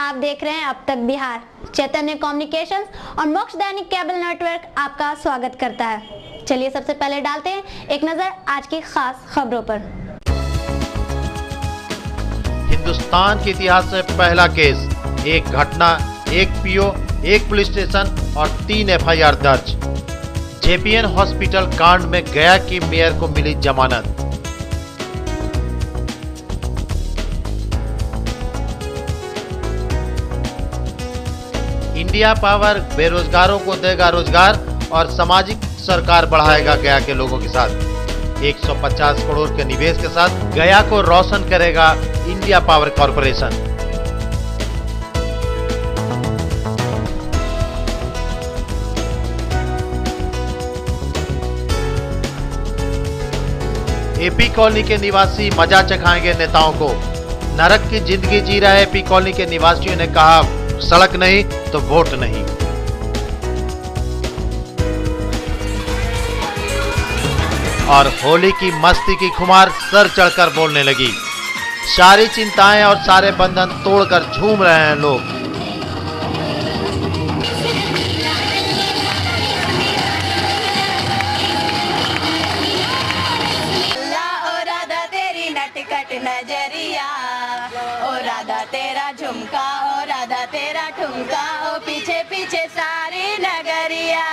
आप देख रहे हैं अब तक बिहार। चैतन्य कम्युनिकेशंस और मोक्ष दैनिक केबल नेटवर्क आपका स्वागत करता है। चलिए सबसे पहले डालते हैं एक नजर आज की खास खबरों पर। हिंदुस्तान के इतिहास में पहला केस, एक घटना, एक पीओ, एक पुलिस स्टेशन और 3 एफआईआर दर्ज। जेपीएन हॉस्पिटल कांड में गया की मेयर को मिली जमानत। इंडिया पावर बेरोजगारों को देगा रोजगार और सामाजिक सरकार बढ़ाएगा गया के लोगों के साथ। 150 करोड़ के निवेश के साथ गया को रोशन करेगा India power corporation. AP colony के निवासी मजा चखाएंगे नेताओं को। नरक की जिंदगी जी रहे एपी कॉलोनी के निवासियों ने कहा, सड़क नहीं तो वोट नहीं। और होली की मस्ती की खुमार सर चढ़कर बोलने लगी। सारी चिंताएं और सारे बंधन तोड़कर झूम रहे हैं लोग। नजरिया ओ राधा तेरा झुमका, ओ राधा तेरा ठुमका, ओ पीछे पीछे सारी नगरिया।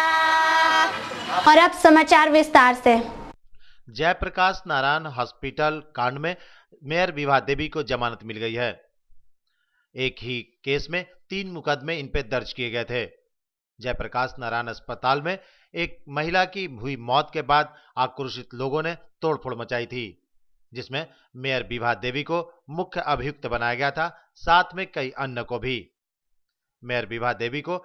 और अब समाचार विस्तार से। जयप्रकाश नारायण हॉस्पिटल कांड में मेयर विभा देवी को जमानत मिल गई है। एक ही केस में 3 मुकदमे इन पे दर्ज किए गए थे। जयप्रकाश नारायण अस्पताल में एक महिला की हुई मौत के बाद आक्रोशित लोगों ने तोड़फोड़ मचाई थी, जिसमें मेयर विभा देवी को मुख्य अभियुक्त बनाया गया था, साथ में कई अन्य को भी। मेयर विभा देवी को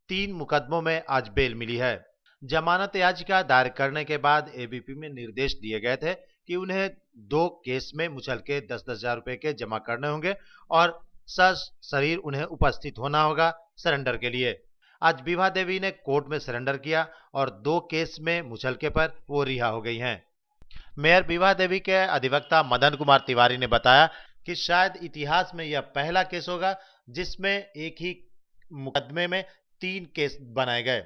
3 मुकदमों में आज बेल मिली है। जमानत याचिका दायर करने के बाद एबीपी में निर्देश दिए गए थे कि उन्हें 2 केस में मुचलके 10-10 हजार रुपए के जमा करने होंगे और सशरीर उन्हें उपस्थित होना होगा सरेंडर के लिए। आज विभा देवी ने कोर्ट में सरेंडर किया और 2 केस में मुचलके पर वो रिहा हो गई हैं। मेयर विभा देवी के अधिवक्ता मदन कुमार तिवारी ने बताया कि शायद इतिहास में यह पहला केस होगा जिसमें एक ही मुकदमे में 3 केस बनाए गए।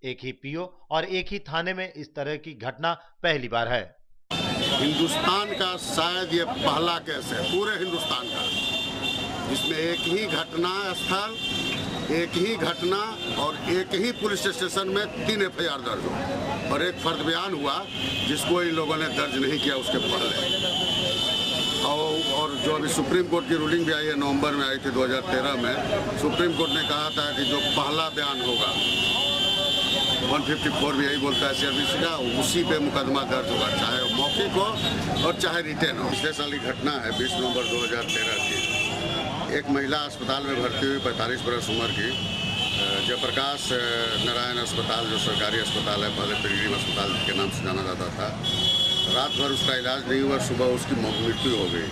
एक ही पीओ और एक ही थाने में इस तरह की घटना पहली बार है। हिंदुस्तान का शायद ये पहला केस है पूरे हिंदुस्तान का, जिसमें एक ही घटना स्थल, एक ही घटना और एक ही पुलिस स्टेशन में 3 एफआईआर दर्ज हो और एक फर्द बयान हुआ जिसको इन लोगों ने दर्ज नहीं किया उसके पहले। और जो अभी सुप्रीम कोर्ट की रूलिंग भी आई है, नवंबर में आई थी 2013 में, सुप्रीम कोर्ट ने कहा था कि जो पहला बयान होगा 154 भी यही बोलता है सीआरपीसी का, उसी पे मुकदमा दर्ज होगा, चाहे मौखिक हो और चाहे रिटेन हो। पिछले साल की घटना है 20 नवंबर 2013 की। एक महिला अस्पताल में भर्ती हुई 45 बरस उम्र की, जयप्रकाश नारायण अस्पताल जो सरकारी अस्पताल है, पहले पिलग्रिम अस्पताल के नाम से जाना जाता था। रात भर उसका इलाज नहीं हुआ, सुबह उसकी मृत्यु हो गई।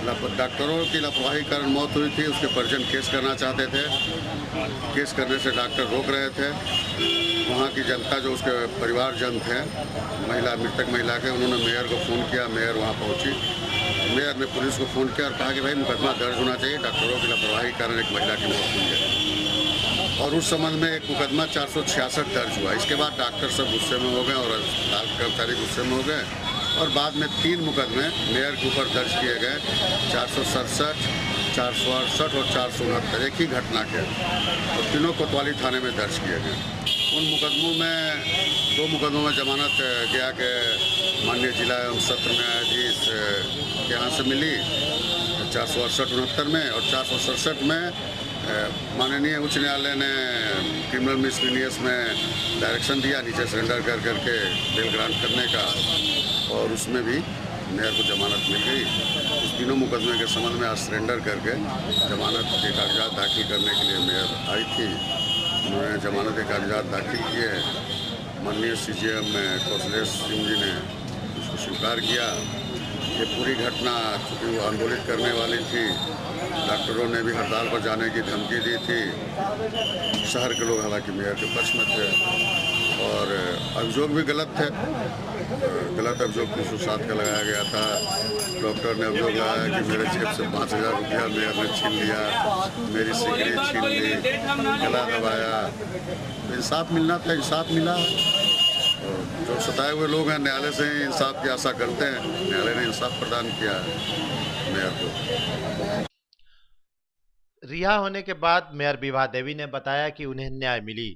डॉक्टरों की लापरवाही कारण मौत हुई थी। उसके परिजन केस करना चाहते थे, केस करने से डॉक्टर रोक रहे थे। वहाँ की जनता जो उसके परिवारजन थे मृतक महिला के, उन्होंने मेयर को फ़ोन किया। मेयर वहाँ पहुँची। मेयर ने पुलिस को फ़ोन किया और कहा कि भाई मुकदमा दर्ज होना चाहिए, डॉक्टरों की लापरवाही के कारण एक महिला की मौत हुई है। और उस संबंध में एक मुकदमा 466 दर्ज हुआ। इसके बाद डॉक्टर सब गुस्से में हो गए और अस्पताल के कर्मचारी गुस्से में हो गए और बाद में 3 मुकदमे मेयर के ऊपर दर्ज किए गए, 467, 468 और 469, एक ही घटना के, और तीनों कोतवाली थाने में दर्ज किए गए। उन मुकदमों में 2 मुकदमों में जमानत गया के माननीय जिला एवं सत्र न्यायाधीश के यहाँ से मिली 468-69 में, और 467 में माननीय उच्च न्यायालय ने क्रिमिनल मिसलिनियस में डायरेक्शन दिया नीचे सरेंडर करके बेल ग्रांट करने का, और उसमें भी मेयर को जमानत मिल गई। उस तीनों मुकदमे के संबंध में आज सरेंडर करके जमानत के कागजात दाखिल करने के लिए मेयर आई थी। उन्होंने जमानत के कागजात दाखिल किए। माननीय सीजेएम कौशलेश सिंह जी ने उसको स्वीकार किया। ये पूरी घटना चूँकि वो आंदोलित करने वाली थी, डॉक्टरों ने भी हड़ताल पर जाने की धमकी दी थी। शहर के लोग हालांकि मेयर के पक्ष में थे और अभियोग भी गलत थे। गलत अभियोग 307 का लगाया गया था। डॉक्टर ने अभियोग लगाया कि मेरे जेब से 5,000 रुपया मेयर ने छीन लिया, मेरी सिगरेट छीन ली, गला दबाया। इंसाफ मिलना था, इंसाफ मिला। जो सताए हुए लोग हैं न्यायालय से ही इंसाफ की आशा करते हैं। न्यायालय ने इंसाफ प्रदान किया है मेयर को। रिहा होने के बाद मेयर विभा देवी ने बताया कि उन्हें न्याय मिली।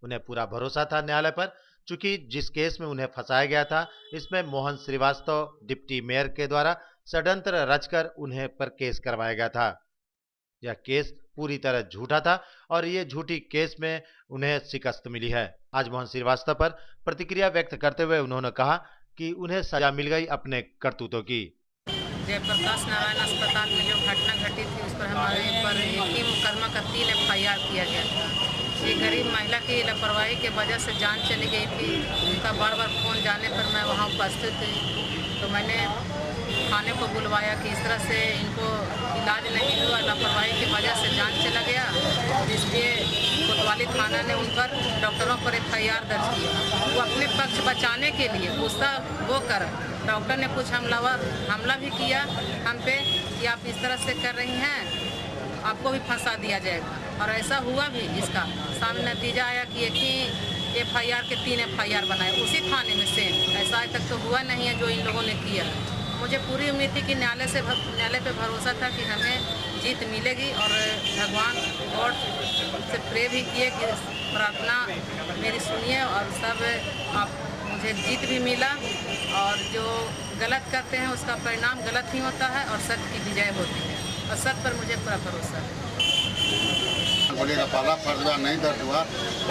उन्हें पूरा भरोसा था न्यायालय पर, चूंकि जिस केस में उन्हें फंसाया गया था इसमें मोहन श्रीवास्तव डिप्टी मेयर के द्वारा षड्यंत्र रचकर उन्हें पर केस करवाया गया था। यह केस पूरी तरह झूठा था और ये झूठी केस में उन्हें शिकस्त मिली है। आज मोहन श्रीवास्तव पर प्रतिक्रिया व्यक्त करते हुए उन्होंने कहा कि उन्हें सजा मिल गई अपने करतूतों की। जयप्रकाश नारायण अस्पताल में जो घटना घटी थी उस पर हमारे पर एक ही मुकदमा का 3 FIR किया गया था। एक गरीब महिला की लापरवाही के वजह से जान चली गई थी। उनका बार बार फोन जाने पर मैं वहां उपस्थित थी, तो मैंने थाने को बुलवाया कि इस तरह से इनको इलाज नहीं हुआ, लापरवाही की वजह से जान चला गया, इसलिए कोतवाली थाना ने उन पर डॉक्टरों पर FIR दर्ज किया। वो अपने पक्ष बचाने के लिए गुस्सा वो कर डॉक्टर ने कुछ हमला भी किया हम पे कि आप इस तरह से कर रही हैं, आपको भी फंसा दिया जाएगा। और ऐसा हुआ भी। इसका सामने नतीजा आया कि एक ही FIR के 3 FIR बनाए उसी थाने में सेम। ऐसा आज तक तो हुआ नहीं है जो इन लोगों ने किया। मुझे पूरी उम्मीद थी कि न्यायालय पे भरोसा था कि हमें जीत मिलेगी, और भगवान गॉड से प्रे भी किए कि प्रार्थना मेरी सुनिए और सब आप मुझे जीत भी मिला। और जो गलत करते हैं उसका परिणाम गलत ही होता है और सत्य की विजय होती है, और सत्य पर मुझे पूरा भरोसा है। बोलिएगा पहला फर्जवा नहीं दर्ज हुआ।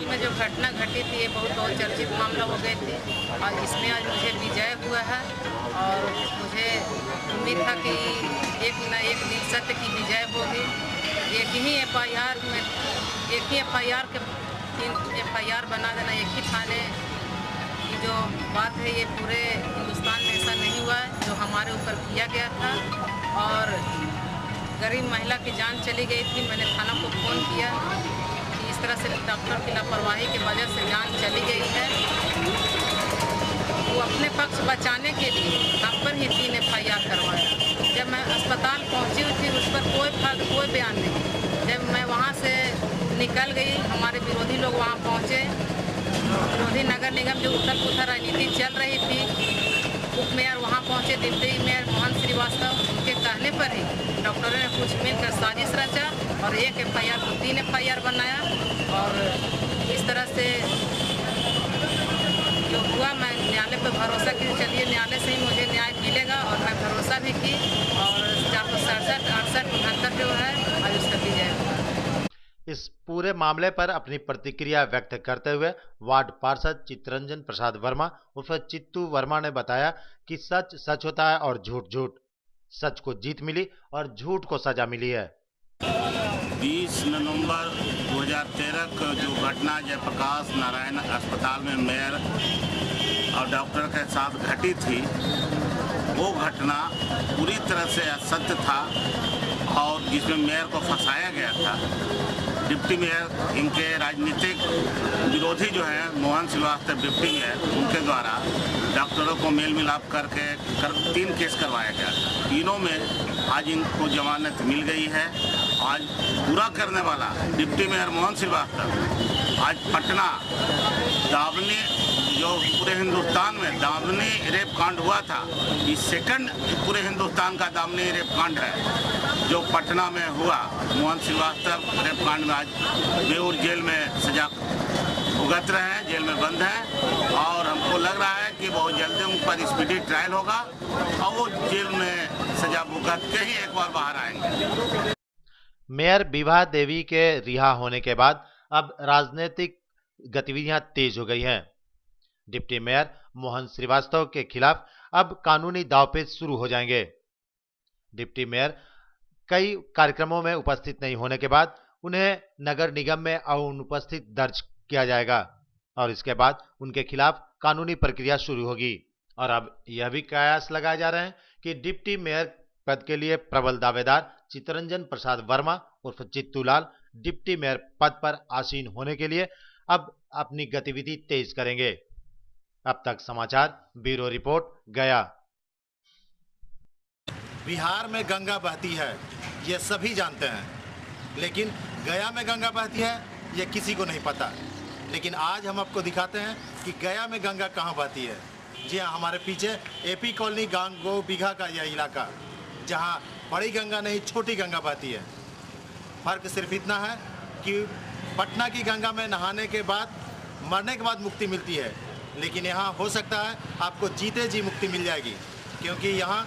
में जो घटना घटी थी ये बहुत चर्चित मामला हो गई थी, और इसमें आज मुझे विजय हुआ है। और मुझे उम्मीद था कि एक न एक दिन सत्य की विजय होगी। एक ही FIR के 3 FIR बना देना, एक ही थाने की जो बात है ये पूरे हिंदुस्तान में ऐसा नहीं हुआ है जो हमारे ऊपर किया गया था। और गरीब महिला की जान चली गई थी। मैंने थाना को फ़ोन किया कि इस तरह से डॉक्टर की लापरवाही की वजह से जान चली गई है। वो अपने पक्ष बचाने के लिए हम पर ही 3 FIR करवाया। जब मैं अस्पताल पहुंची हुई थी उस पर कोई बयान नहीं। जब मैं वहां से निकल गई, हमारे विरोधी लोग वहां पहुंचे। विरोधी नगर निगम जो उथल-पुथल राजनीति चल रही थी, उप मेयर वहाँ पहुँचे, डिप्टी मेयर मोहन श्रीवास्तव, उनके कहने पर ही डॉक्टरों ने कुछ मिलकर साजिश रचा और एक FIR को 3 FIR बनाया। और इस तरह से जो हुआ, मैं न्यायालय पर भरोसा की, चलिए न्यायालय से ही मुझे न्याय मिलेगा, और मैं भरोसा भी की। और 467, 68, 69 जो है आज उसका विजय हुआ। इस पूरे मामले पर अपनी प्रतिक्रिया व्यक्त करते हुए वार्ड पार्षद चित्तरंजन प्रसाद वर्मा उर्फ चित्तू वर्मा ने बताया कि सच सच होता है और झूठ झूठ। सच को जीत मिली और झूठ को सजा मिली है। 20 नवंबर 2013 को जो घटना जयप्रकाश नारायण अस्पताल में मेयर और डॉक्टर के साथ घटी थी, वो घटना पूरी तरह से असत्य था और जिसमें मेयर को फंसाया गया था। डिप्टी मेयर, इनके राजनीतिक विरोधी जो है मोहन श्रीवास्तव डिप्टी मेयर, उनके द्वारा डॉक्टरों को मेल मिलाप करके 3 केस करवाया गया। तीनों में आज इनको जमानत मिल गई है। आज पूरा करने वाला डिप्टी मेयर मोहन श्रीवास्तव आज पटना दावनी, जो पूरे हिंदुस्तान में दावनी रेप कांड हुआ था, ये सेकंड पूरे हिंदुस्तान का दावनी रेप कांड है जो पटना में हुआ। मोहन श्रीवास्तव रेप कांड में आज बेऊर जेल में सजा भुगत रहे हैं, जेल में बंद हैं, और हमको लग रहा है कि बहुत जल्दी उन पर स्पीडी ट्रायल होगा और वो जेल में सजा भुगत के ही एक बार बाहर आएंगे। मेयर विभा देवी के रिहा होने के बाद अब राजनीतिक गतिविधियां तेज हो गई हैं। डिप्टी मेयर मोहन श्रीवास्तव के खिलाफ अब कानूनी दांवपेच शुरू हो जाएंगे। डिप्टी मेयर कई कार्यक्रमों में उपस्थित नहीं होने के बाद उन्हें नगर निगम में अनुपस्थित दर्ज किया जाएगा और इसके बाद उनके खिलाफ कानूनी प्रक्रिया शुरू होगी। और अब यह भी कयास लगाए जा रहे हैं कि डिप्टी मेयर पद के लिए प्रबल दावेदार चित्तरंजन प्रसाद वर्मा उर्फ चित्तूलाल डिप्टी मेयर पद पर आसीन होने के लिए अब अपनी गतिविधि तेज करेंगे। अब तक समाचार ब्यूरो रिपोर्ट गया। बिहार में गंगा बहती है ये सभी जानते हैं, लेकिन गया में गंगा बहती है ये किसी को नहीं पता। लेकिन आज हम आपको दिखाते हैं कि गया में गंगा कहाँ बहती है। जी हाँ, हमारे पीछे एपी कॉलोनी गांगो बीघा का यह इलाका, जहाँ बड़ी गंगा नहीं छोटी गंगा बहती है। फर्क सिर्फ इतना है कि पटना की गंगा में नहाने के बाद मरने के बाद मुक्ति मिलती है, लेकिन यहाँ हो सकता है आपको जीते जी मुक्ति मिल जाएगी, क्योंकि यहाँ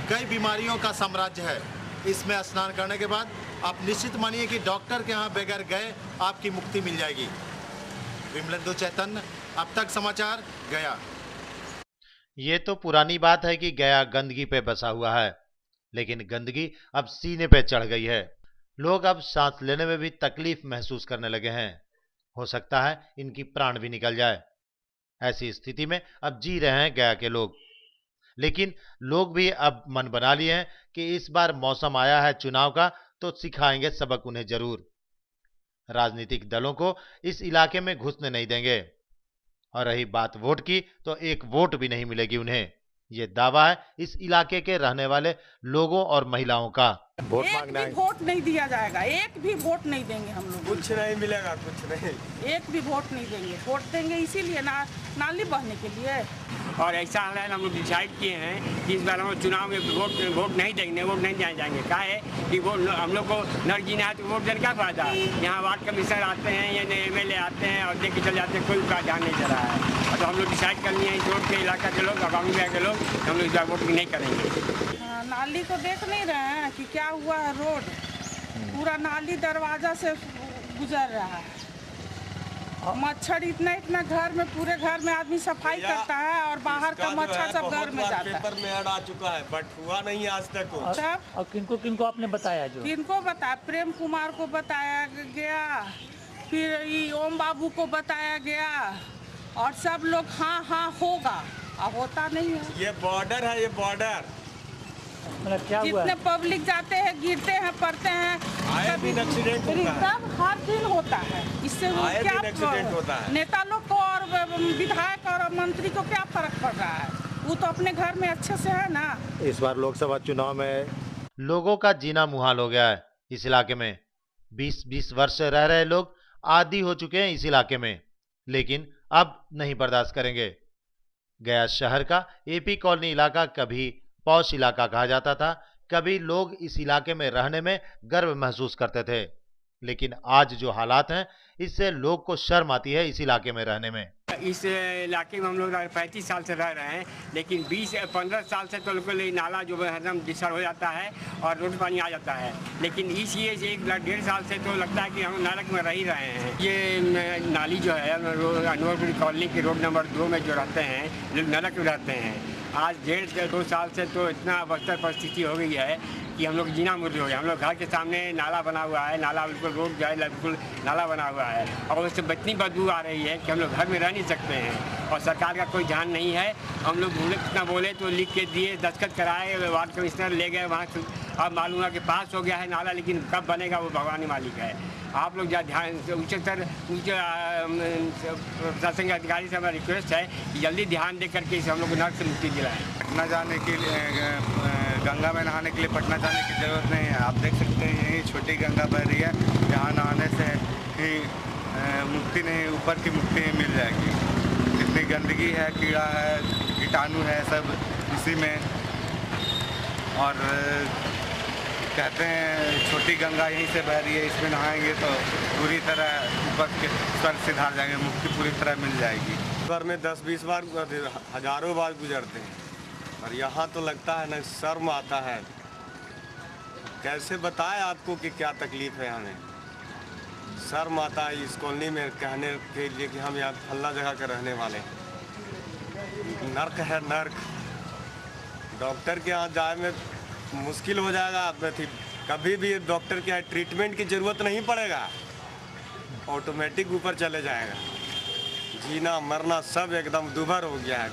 कई बीमारियों का साम्राज्य है। इसमें स्नान करने के बाद आप निश्चित मानिए कि डॉक्टर के यहाँ बगैर गए आपकी मुक्ति मिल जाएगी। विमलेंदु चैतन्य, अब तक समाचार, गया। ये तो पुरानी बात है कि गया गंदगी पे बसा हुआ है, लेकिन गंदगी अब सीने पे चढ़ गई है। लोग अब सांस लेने में भी तकलीफ महसूस करने लगे हैं। हो सकता है इनकी प्राण भी निकल जाए। ऐसी स्थिति में अब जी रहे हैं गया के लोग। लेकिन लोग भी अब मन बना लिए हैं कि इस बार मौसम आया है चुनाव का, तो सिखाएंगे सबक उन्हें जरूर। राजनीतिक दलों को इस इलाके में घुसने नहीं देंगे। और रही बात वोट की, तो एक वोट भी नहीं मिलेगी उन्हें। ये दावा है इस इलाके के रहने वाले लोगों और महिलाओं का। वोट मांगना है, वोट नहीं दिया जाएगा, एक भी वोट नहीं देंगे हम लोग। कुछ नहीं मिलेगा, कुछ नहीं, एक भी वोट नहीं देंगे। वोट देंगे इसीलिए नाली बहने के लिए। और ऐसा है हम लोग डिसाइड किए हैं कि इस बार हम चुनाव में वोट नहीं देंगे, वोट नहीं दिए जाएंगे। क्या है कि वो हम लोग को नर जीना है तो वोट देने का फायदा है। यहाँ वार्ड कमिश्नर आते हैं या MLA आते हैं और देख के चले जाते हैं, कोई का ध्यान नहीं दे रहा है। और तो हम लोग डिसाइड कर लिए हैं इस रोड के इलाका के लोग, आवामी के लोग, हम लोग इस बार वोट नहीं करेंगे। नाली को देख नहीं रहे हैं कि क्या हुआ है। रोड पूरा नाली दरवाजा से गुजर रहा है। मच्छर इतना घर में, पूरे घर में आदमी सफाई करता है और बाहर का मच्छर सब घर में जाता है। पेपर में ऐड आ चुका है, बट हुआ नहीं आज तक। और किनको आपने बताया? किनको बताया? प्रेम कुमार को बताया गया, फिर ओम बाबू को बताया गया, और सब लोग हाँ होगा, अब होता नहीं है। ये बॉर्डर है, ये बॉर्डर मतलब क्या हुआ? जितने पब्लिक जाते हैं, गिरते हैं, पड़ते हैं, कभी एक्सीडेंट होता है। सब हर दिन होता है। इससे क्या एक्सीडेंट होता है? नेता लोग को और विधायक और मंत्री को क्या फर्क पड़ रहा है? वो तो अपने घर में अच्छे से है ना। इस बार लोकसभा चुनाव में लोगों का जीना मुहाल हो गया है। इस इलाके में 20-20 वर्ष से रह रहे लोग आदी हो चुके हैं इस इलाके में, लेकिन अब नहीं बर्दाश्त करेंगे। गया शहर का एपी कॉलोनी इलाका कभी पॉश इलाका कहा जाता था। कभी लोग इस इलाके में रहने में गर्व महसूस करते थे, लेकिन आज जो हालात हैं इससे लोग को शर्म आती है इस इलाके में रहने में। इस इलाके में हम लोग 35 साल से रह रहे हैं, लेकिन 20-15 साल से तो लोगों को नाला जो है एकदम डिस्टर्ब हो जाता है और रोड पानी आ जाता है। लेकिन इस ये 1-1.5 साल से तो लगता है कि हम नरक में रह ही रहे हैं। ये नाली जो है अनवरपुर कॉलोनी के रोड नंबर 2 में जो रहते हैं, लोग नरक में रहते हैं। आज 1.5-2 साल से तो इतना अवस्था परिस्थिति हो गई है कि हम लोग जीना मुर्दे हो गए। हम लोग घर के सामने नाला बना हुआ है, नाला बिल्कुल रोड जो है बिल्कुल नाला बना हुआ है, और उससे इतनी बदबू आ रही है कि हम लोग घर में रह नहीं सकते हैं। और सरकार का कोई ध्यान नहीं है। हम लोग कितना बोले तो लिख के दिए, दस्तखत कराए, वार्ड कमिश्नर ले गए वहाँ। अब मालूम है कि पास हो गया है नाला, लेकिन कब बनेगा वो भगवान मालिक है। आप लोग ध्यान से उच्च प्रशासन के अधिकारी से हमारा रिक्वेस्ट है कि जल्दी ध्यान दे करके इसे हम लोग को नर्क से मुक्ति दिलाएं। पटना जाने के लिए, गंगा में नहाने के लिए पटना जाने की ज़रूरत नहीं है। आप देख सकते हैं यही छोटी गंगा बह रही है, यहाँ नहाने से ही मुक्ति नहीं, ऊपर की मुक्ति नहीं मिल जाएगी। जितनी गंदगी है, कीड़ा है, कीटाणु है, सब इसी में। और कहते हैं छोटी गंगा यहीं से बह रही है, इसमें नहाएंगे तो पूरी तरह ऊपर के स्वर सिधार जाएंगे, मुक्ति पूरी तरह मिल जाएगी। बार में 10-20 बार, हजारों बार गुजरते हैं, और यहाँ तो लगता है ना, शर्म आता है। कैसे बताएं आपको कि क्या तकलीफ है हमें। शर्म आता है इस कॉलोनी में कहने के लिए कि हम यहाँ फल्ला जगह के रहने वाले हैं। नर्क है नर्क। डॉक्टर के यहाँ जाए में मुश्किल हो जाएगा। कभी भी डॉक्टर के यहाँ ट्रीटमेंट की ज़रूरत नहीं पड़ेगा, ऑटोमेटिक ऊपर चले जाएगा। जीना मरना सब एकदम दुभर हो गया है।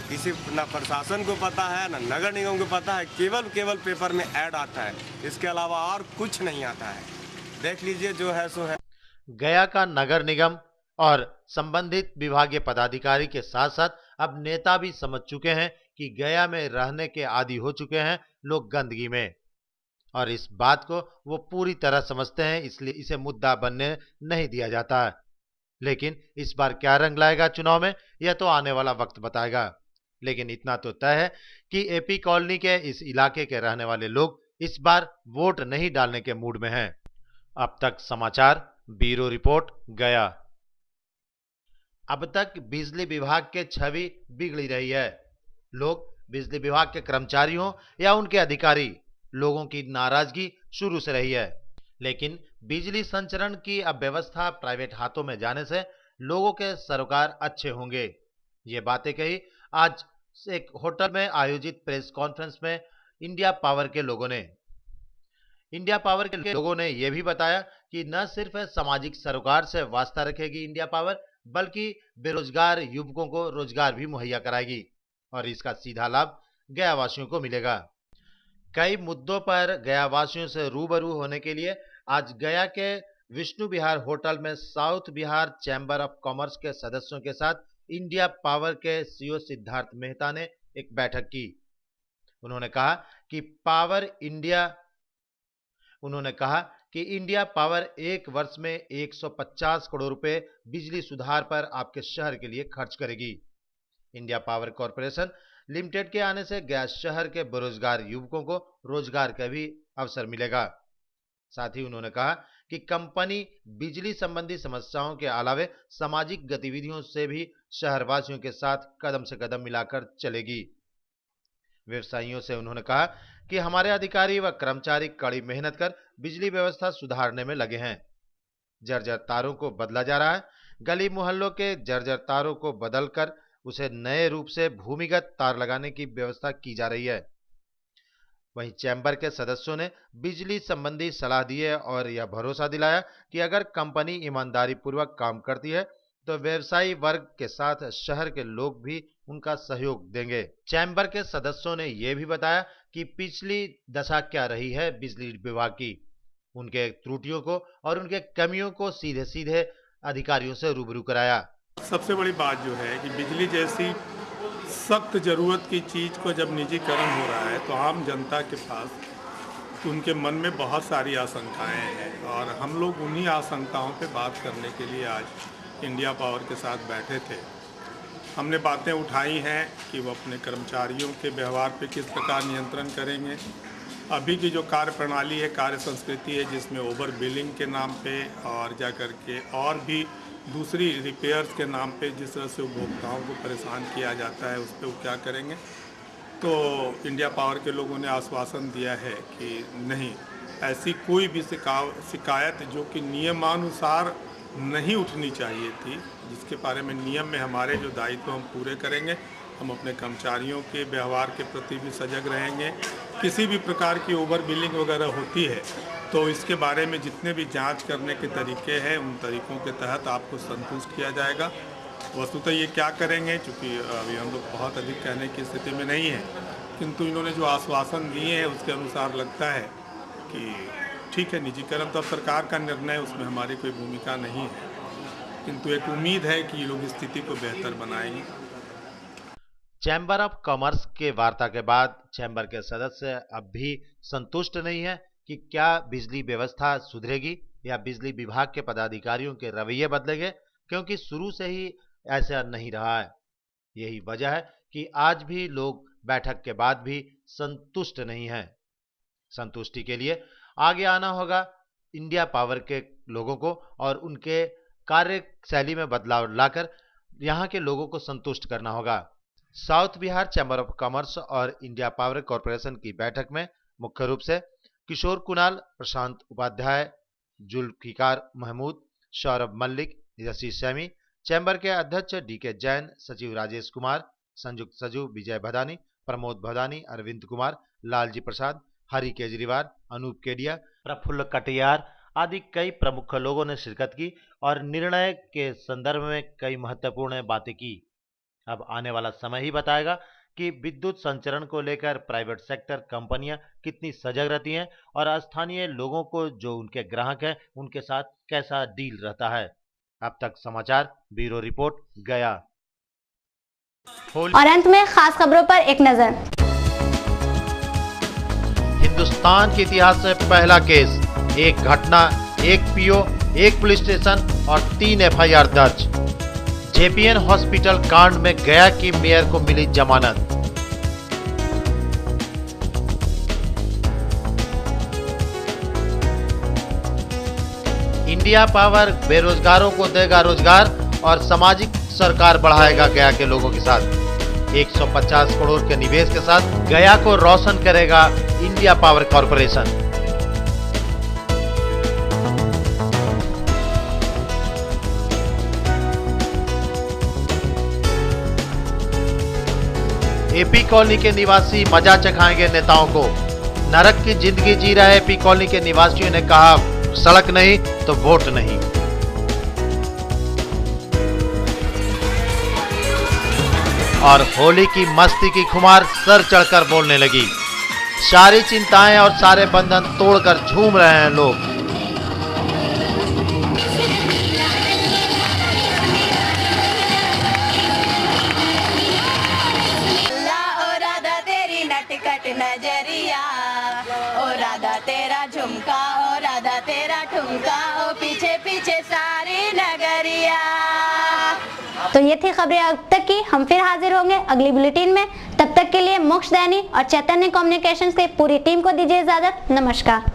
किसी ना प्रशासन को पता है, ना नगर निगम को पता है। केवल पेपर में ऐड आता है, इसके अलावा और कुछ नहीं आता है। देख लीजिए जो है सो है। गया का नगर निगम और संबंधित विभागीय पदाधिकारी के साथ साथ अब नेता भी समझ चुके हैं कि गया में रहने के आदी हो चुके हैं लोग गंदगी में, और इस बात को वो पूरी तरह समझते हैं, इसलिए इसे मुद्दा बनने नहीं दिया जाता है। लेकिन इस बार क्या रंग लाएगा चुनाव में, यह तो आने वाला वक्त बताएगा। लेकिन इतना तो तय है कि एपी कॉलोनी के इस इलाके के रहने वाले लोग इस बार वोट नहीं डालने के मूड में हैं। अब तक समाचार ब्यूरो रिपोर्ट गया। अब तक बिजली विभाग के छवि बिगड़ी रही है। लोग बिजली विभाग के कर्मचारी हों या उनके अधिकारी, लोगों की नाराजगी शुरू से रही है। लेकिन बिजली संचरण की अब व्यवस्था प्राइवेट हाथों में जाने से लोगों के सरोकार अच्छे होंगे। ये बातें कही आज एक होटल में आयोजित प्रेस कॉन्फ्रेंस में इंडिया पावर के लोगों ने। इंडिया पावर के लोगों ने यह भी बताया कि न सिर्फ सामाजिक सरोकार से वास्ता रखेगी इंडिया पावर, बल्कि बेरोजगार युवकों को रोजगार भी मुहैया कराएगी और इसका सीधा लाभ गया वासियों को मिलेगा। कई मुद्दों पर गया वासियों से रूबरू होने के लिए आज गया के विष्णु विहार होटल में south Bihar chamber of commerce के सदस्यों के साथ इंडिया पावर के सीईओ सिद्धार्थ मेहता ने एक बैठक की। उन्होंने कहा कि इंडिया पावर एक वर्ष में 150 करोड़ रुपए बिजली सुधार पर आपके शहर के लिए खर्च करेगी। इंडिया पावर कॉरपोरेशन लिमिटेड के आने से गया शहर के बेरोजगार युवकों को रोजगार का भी अवसर मिलेगा। साथ ही उन्होंने कहा कि कंपनी बिजली संबंधी समस्याओं के अलावे सामाजिक गतिविधियों से भी शहरवासियों के साथ कदम से कदम मिलाकर चलेगी। व्यवसायियों से उन्होंने कहा कि हमारे अधिकारी व कर्मचारी कड़ी मेहनत कर बिजली व्यवस्था सुधारने में लगे हैं। जर्जर तारों को बदला जा रहा है। गली मोहल्लों के जर्जर तारों को बदलकर उसे नए रूप से भूमिगत तार लगाने की व्यवस्था की जा रही है। वहीं चैम्बर के सदस्यों ने बिजली संबंधी सलाह दी है और यह भरोसा दिलाया कि अगर कंपनी ईमानदारी पूर्वक काम करती है तो व्यवसायी वर्ग के साथ शहर के लोग भी उनका सहयोग देंगे। चैम्बर के सदस्यों ने यह भी बताया कि पिछली दशा क्या रही है बिजली विभाग की, उनके त्रुटियों को और उनके कमियों को सीधे सीधे अधिकारियों से रूबरू कराया। सबसे बड़ी बात जो है कि बिजली जैसी सख्त ज़रूरत की चीज़ को जब निजीकरण हो रहा है तो आम जनता के पास उनके मन में बहुत सारी आशंकाएं हैं और हम लोग उन्हीं आशंकाओं पे बात करने के लिए आज इंडिया पावर के साथ बैठे थे। हमने बातें उठाई हैं कि वो अपने कर्मचारियों के व्यवहार पे किस प्रकार नियंत्रण करेंगे। अभी की जो कार्य प्रणाली है, कार्य संस्कृति है, जिसमें ओवर बिलिंग के नाम पे और जा कर के और भी दूसरी रिपेयर्स के नाम पे जिस तरह से उपभोक्ताओं को परेशान किया जाता है, उस पर वो क्या करेंगे। तो इंडिया पावर के लोगों ने आश्वासन दिया है कि नहीं, ऐसी कोई भी शिकायत जो कि नियमानुसार नहीं उठनी चाहिए थी, जिसके बारे में नियम में हमारे जो दायित्व हम पूरे करेंगे। हम अपने कर्मचारियों के व्यवहार के प्रति भी सजग रहेंगे। किसी भी प्रकार की ओवर बिलिंग वगैरह होती है तो इसके बारे में जितने भी जांच करने के तरीके हैं, उन तरीकों के तहत आपको संतुष्ट किया जाएगा। वस्तुतः ये क्या करेंगे, चूँकि अभी हम लोग बहुत अधिक कहने की स्थिति में नहीं है, किंतु इन्होंने जो आश्वासन दिए हैं उसके अनुसार लगता है कि ठीक है, निजीकरण तो अब सरकार का निर्णय, उसमें हमारी कोई भूमिका नहीं है, किंतु एक उम्मीद है कि ये लोग स्थिति को बेहतर बनाएंगे। चैम्बर ऑफ कॉमर्स के वार्ता के बाद चैम्बर के सदस्य अब भी संतुष्ट नहीं है कि क्या बिजली व्यवस्था सुधरेगी या बिजली विभाग के पदाधिकारियों के रवैये बदलेंगे, क्योंकि शुरू से ही ऐसा नहीं रहा है। यही वजह है कि आज भी लोग बैठक के बाद भी संतुष्ट नहीं हैं। संतुष्टि के लिए आगे आना होगा इंडिया पावर के लोगों को और उनके कार्यशैली में बदलाव लाकर यहाँ के लोगों को संतुष्ट करना होगा। South Bihar chamber of commerce और इंडिया पावर कॉरपोरेशन की बैठक में मुख्य रूप से किशोर कुणाल, प्रशांत उपाध्याय, जुल्फिकार महमूद, सौरभ मल्लिक, यशी सैमी, चैम्बर के अध्यक्ष डीके जैन, सचिव राजेश कुमार, संयुक्त सचिव विजय भदानी, प्रमोद भदानी, अरविंद कुमार, लालजी प्रसाद, हरि केजरीवाल, अनूप केडिया, प्रफुल्ल कटियार आदि कई प्रमुख लोगों ने शिरकत की और निर्णय के संदर्भ में कई महत्वपूर्ण बातें की। अब आने वाला समय ही बताएगा कि विद्युत संचरण को लेकर प्राइवेट सेक्टर कंपनियां कितनी सजग रहती हैं और स्थानीय लोगों को जो उनके ग्राहक हैं उनके साथ कैसा डील रहता है। अब तक समाचार ब्यूरो रिपोर्ट गया। और अंत में खास खबरों पर एक नजर। हिंदुस्तान के इतिहास में पहला केस, एक घटना, एक पीओ, एक पुलिस स्टेशन और 3 एफआईआर दर्ज। जेपीएन हॉस्पिटल कांड में गया की मेयर को मिली जमानत। इंडिया पावर बेरोजगारों को देगा रोजगार और सामाजिक सरकार बढ़ाएगा गया के लोगों के साथ। 150 करोड़ के निवेश के साथ गया को रोशन करेगा India power corporation. AP colony के निवासी मजा चखाएंगे नेताओं को। नरक की जिंदगी जी रहे एपी कॉलोनी के निवासियों ने कहा, सड़क नहीं तो वोट नहीं। और होली की मस्ती की खुमार सर चढ़कर बोलने लगी। सारी चिंताएं और सारे बंधन तोड़कर झूम रहे हैं लोग। नजरिया ओ राधा तेरा झुमका, ओ राधा तेरा ठुमका, ओ पीछे पीछे सारी नगरिया। तो ये थी खबरें अब तक की। हम फिर हाजिर होंगे अगली बुलेटिन में। तब तक के लिए मोक्ष दैनी और चैतन्य कम्युनिकेशंस की पूरी टीम को दीजिए इजाजत। नमस्कार।